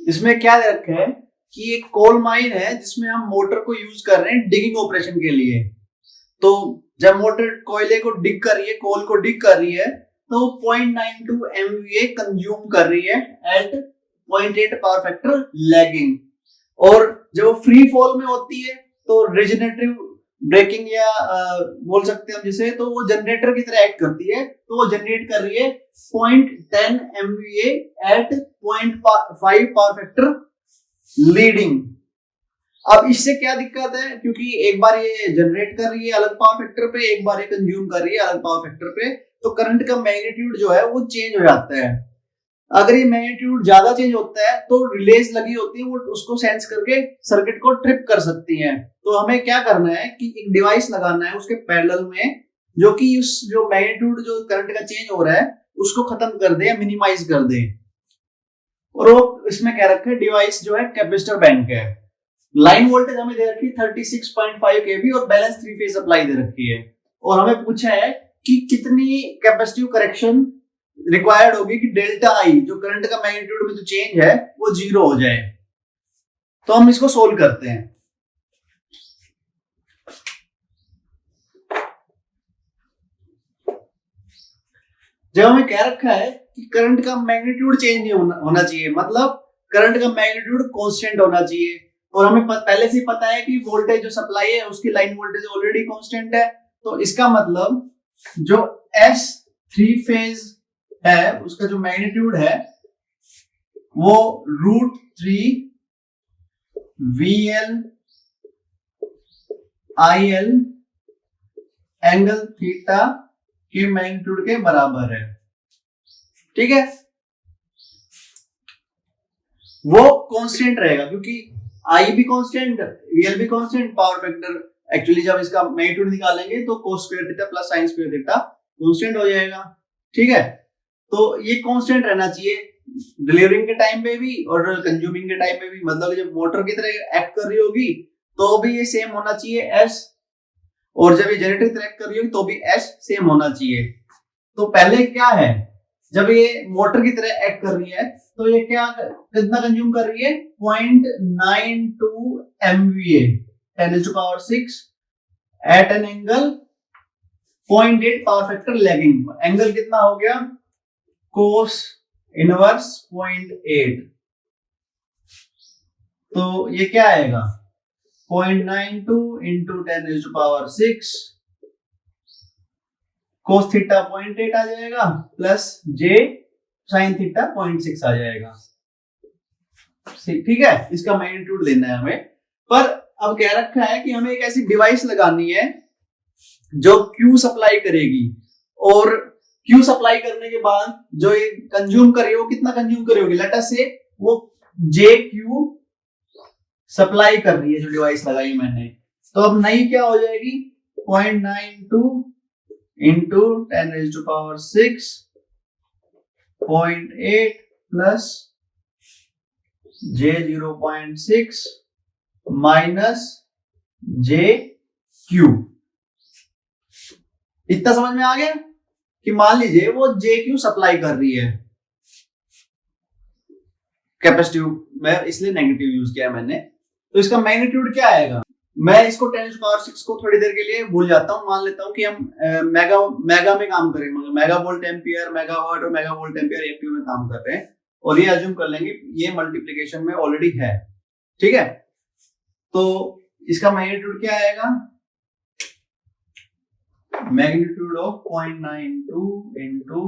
इसमें क्या दे रखा है कि एक कोल माइन है जिसमें हम मोटर को यूज कर रहे हैं डिगिंग ऑपरेशन के लिए। तो जब मोटर कोयले को डिग कर रही है, कोल को डिग कर रही है, तो 0.92 MVA कंज्यूम कर रही है एट 0.8 पावर फैक्टर लैगिंग। और जब वो फ्री फॉल में होती है तो रिजनरेटिव ब्रेकिंग या बोल सकते हैं हम जिसे, तो वो जनरेटर की तरह एक्ट करती है। तो वो जनरेट कर रही है 0.10 MVA at 0.5 power factor leading. अब इससे क्या दिक्कत है, क्योंकि एक बार ये जनरेट कर रही है अलग पावर फैक्टर पे, एक बार ये कंज्यूम कर रही है अलग पावर फैक्टर पे, तो करंट का मैग्नीट्यूड जो है वो चेंज हो जाता है। अगर ये मैग्नीट्यूड ज्यादा चेंज होता है तो रिलेज लगी होती है, वो उसको सेंस करके सर्किट को ट्रिप कर सकती है। तो हमें क्या करना है कि एक डिवाइस लगाना है उसके पैरेलल में, जो कि उस जो मैग्नीट्यूड जो करंट का चेंज हो रहा है उसको खत्म कर दे या मिनिमाइज कर दे। और वो इसमें कह रखा है डिवाइस जो है कैपेसिटर बैंक है। लाइन वोल्टेज हमें दे रखी है 36.5 kV और बैलेंस 3 फेज सप्लाई दे रखी है। और हमें पूछा है कि कितनी कैपेसिटिव करेक्शन रिक्वायर्ड होगी कि डेल्टा आई, जो करंट का मैग्नीट्यूड में जो चेंज है वो 0 हो जाए। तो हम इसको सोल्व करते हैं। जब हमें कह रखा है कि करंट का मैग्नीट्यूड चेंज नहीं होना चाहिए, मतलब करंट का मैग्नीट्यूड कांस्टेंट होना चाहिए, और हमें पहले से ही पता है कि वोल्टेज जो सप्लाई है उसकी लाइन वोल्टेज ऑलरेडी कांस्टेंट है। तो इसका मतलब जो एस थ्री फेज है उसका जो मैग्नीट्यूड है वो √3 VL IL एंगल थीटा के मैग्नीट्यूड के बराबर है। ठीक है, वो कांस्टेंट रहेगा क्योंकि आई भी कांस्टेंट, VL भी कांस्टेंट, पावर फैक्टर एक्चुअली जब इसका मैग्नीट्यूड निकालेंगे तो cos square theta plus sin square theta constant हो जाएगा। ठीक है, तो ये कांस्टेंट रहना चाहिए डिलीवरिंग के टाइम पे भी और कंज्यूमिंग के टाइम पे भी। मतलब जब मोटर की तरह एक्ट कर रही होगी तो भी ये सेम होना चाहिए S, और जब ये जनरेटर की तरह एक्ट कर रही होगी तो भी S सेम होना चाहिए। तो पहले क्या है, जब ये मोटर की तरह एक्ट कर रही है तो ये क्या कितना कंज्यूम कर रही है 0.92 MVA 10⁶ at an angle 0.8 power factor lagging. Angle कितना हो गया cos इनवर्स 0.8। तो ये क्या आएगा 0.92 इंटू 10⁶ cos थीटा 0.8 आ जाएगा प्लस j sin थीटा 0.6 आ जाएगा। ठीक है, इसका मैग्नीट्यूड लेना है हमें। पर अब कह रखा है कि हमें एक ऐसी डिवाइस लगानी है जो Q सप्लाई करेगी, और Q सप्लाई करने के बाद जो ये कंज्यूम करे वो कितना कंज्यूम करे होगी, लेट अस से वो JQ सप्लाई कर रही है जो डिवाइस लगाई मैंने। तो अब नई क्या हो जाएगी 0.92 into 10⁶ 0.8 plus J0.6 minus JQ। इतना समझ में आ गया कि मान लीजिए वो JQ सप्लाई कर रही है कैपेसिटिव में, इसलिए नेगेटिव यूज किया मैंने। तो इसका मैग्नीट्यूड क्या आएगा, मैं इसको 10⁶ को थोड़ी देर के लिए भूल जाता हूं, मान लेता हूं कि हम मेगा में काम करेंगे, मेगा वोल्ट एम्पियर, मेगावाट और मेगा वोल्ट एम्पियर एक्टिव में काम कर रहे हैं, और ये अज्यूम कर लेंगे ये मल्टीप्लिकेशन में ऑलरेडी है। ठीक है, तो इसका मैग्नीट्यूड क्या आएगा, magnitude of 0.92 into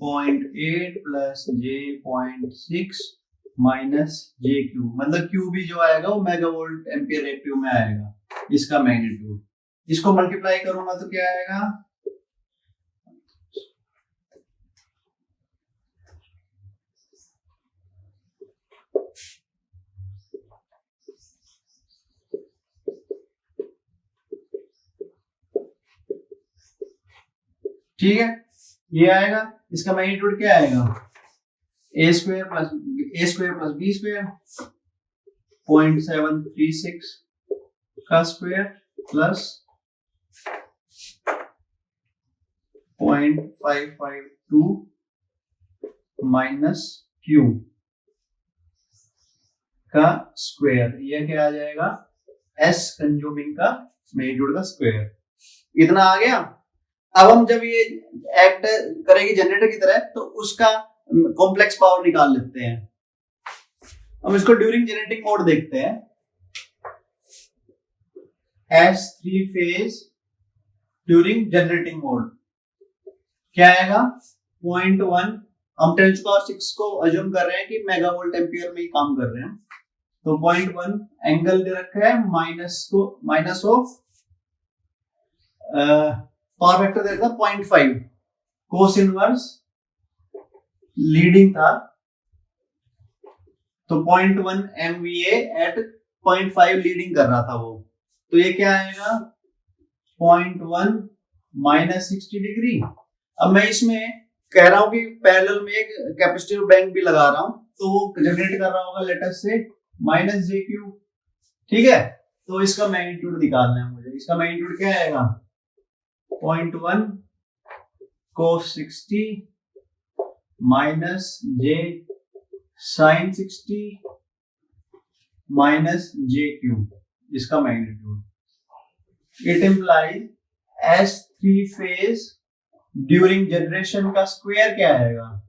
0.8 plus J0.6 minus JQ, मतलब Q भी जो आएगा वो मेगा वोल्ट एम्पियर एक्टिव में आएगा इसका मैग्नीट्यूड। इसको मल्टीप्लाई करूंगा तो क्या आएगा ठीक है, ये आएगा। इसका मैग्नीट्यूड क्या आएगा a square plus b square 0.736 का स्क्वायर प्लस 0.552 माइनस Q। का स्क्वायर, ये क्या आ जाएगा, एस कंज्यूमिंग का मैग्नीट्यूड का स्क्वायर। इतना आ गया। अब हम जब ये एक्ट करेगी जनरेटर की तरह तो उसका कॉम्प्लेक्स पावर निकाल लेते हैं। हम इसको ड्यूरिंग जनरेटिंग मोड देखते हैं। S three phase during generating mode क्या आएगा, 0.1। हम 10⁶ को अज्यूम कर रहे हैं कि मेगावोल्ट एम्पियर में ही काम कर रहे हैं, तो 0.1 एंगल दे रखा है माइनस ऑफ पावर फैक्टर दे रखा 0.5, कोस इनवर्स लीडिंग था तो 0.1 MVA एट 0.5 लीडिंग कर रहा था वो, तो ये क्या आएगा 0.1 माइनस 60 डिग्री। अब मैं इसमें कह रहा हूं कि पैरेलल में एक कैपेसिटिव बैंक भी लगा रहा हूं, तो वो जनरेट कर रहा होगा लेटेस्ट से माइनस JQ, ठीक है। तो इसका मैग्नीट्यूड निकालना है मुझे। इसका मैग्नीट्यूड क्या आएगा, 0.1 cos 60 minus J sin 60 minus JQ, इसका magnitude. It implies S3 phase during generation का स्क्वायर क्या आएगा,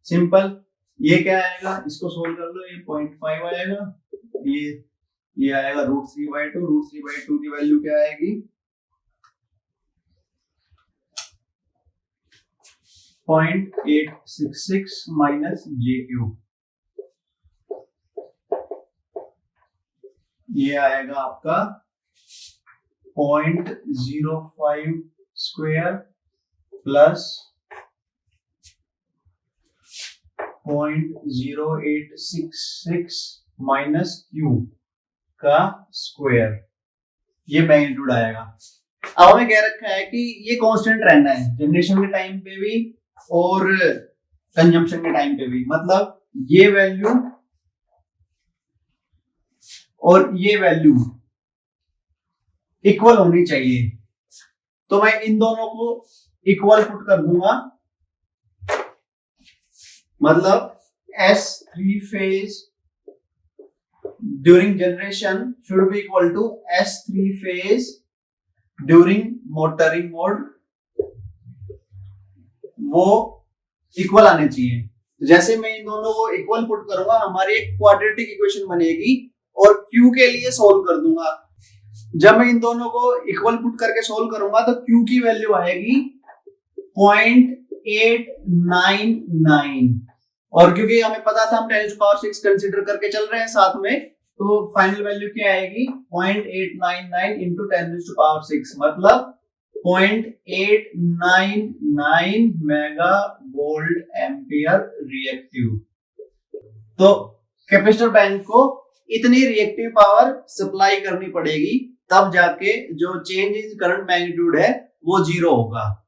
सिंपल, ये क्या आएगा, इसको सोल्व कर लो, ये 0.5 आएगा, ये आएगा √3/2। √3/2 की वैल्यू क्या आएगी, 0.866 माइनस JQ, ये आएगा आपका 0.05 स्क्वायर प्लस 0.0866 माइनस Q का स्क्वायर, ये मैग्नीट्यूड आएगा। अब हमें कह रखा है कि ये कांस्टेंट रहना है जनरेशन के टाइम पे भी और कंजम्पशन के टाइम पे भी, मतलब ये वैल्यू और ये वैल्यू इक्वल होनी चाहिए। तो मैं इन दोनों को इक्वल पुट कर दूंगा, मतलब S3 phase during generation should be equal to S3 phase during motoring mode, वो इक्वल आने चाहिए। जैसे मैं इन दोनों को इक्वल पुट करूंगा हमारी एक क्वाड्रेटिक इक्वेशन बनेगी और Q के लिए सोल्व कर दूंगा। जब मैं इन दोनों को इक्वल पुट करके सोल्व करूंगा तो Q की वैल्यू आएगी 0.899, और क्योंकि हमें पता था हम 10⁶ कंसीडर करके चल रहे हैं साथ में, तो फाइनल वैल्यू क्या आएगी 0.899 इंटू 10⁶, मतलब 0.899 मेगा वोल्ट एम्पियर रिएक्टिव। तो कैपेसिटर बैंक को इतनी रिएक्टिव पावर सप्लाई करनी पड़ेगी, तब जाके जो चेंज इन करंट मैग्नीट्यूड है वो 0 होगा।